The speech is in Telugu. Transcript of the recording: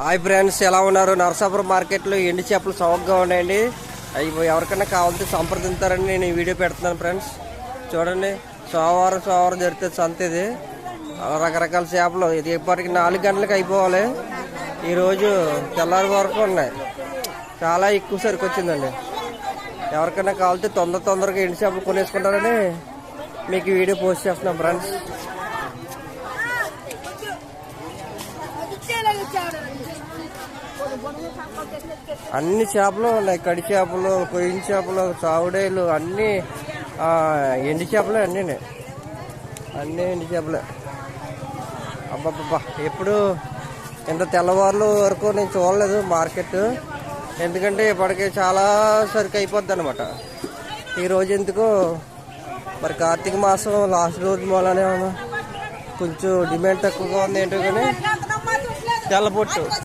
హాయ్ ఫ్రెండ్స్, ఎలా ఉన్నారు? నరసాపురం మార్కెట్లో ఎండు చేపలు చౌకగా ఉన్నాయండి. అవి ఎవరికైనా కావాలంటే సంప్రదించారని నేను ఈ వీడియో పెడుతున్నాను ఫ్రెండ్స్. చూడండి, సోమవారం జరుగుతుంది సంత. ఇది రకరకాల చేపలు. ఇది ఇప్పటికి 4 గంటలకు అయిపోవాలి. ఈరోజు తెల్లారి వరకు ఉన్నాయి. చాలా ఎక్కువ సరికి వచ్చిందండి. ఎవరికైనా కావాలంటే తొందరగా ఎండు చేపలు కొనేసుకుంటారని మీకు ఈ వీడియో పోస్ట్ చేస్తున్నాం ఫ్రెండ్స్. అన్ని చేపలు ఉన్నాయి. కడి చేపలు, కొయ్యిన చేపలు, చావుడేలు, అన్ని ఎండి చేపలే. అన్నీ ఎండి చేపలే. అబ్బాబ్బా, ఎప్పుడు ఇంత తెల్లవారులు వరకు నేను చూడలేదు మార్కెట్. ఎందుకంటే ఇప్పటికే చాలా సరికి అయిపోద్ది అనమాట. ఈరోజు ఎందుకో మరి కార్తీక మాసం లాస్ట్ రోజు మూలనే కొంచెం డిమాండ్ తక్కువగా ఉంది. ఏంటో కానీ తెల్లబొట్టు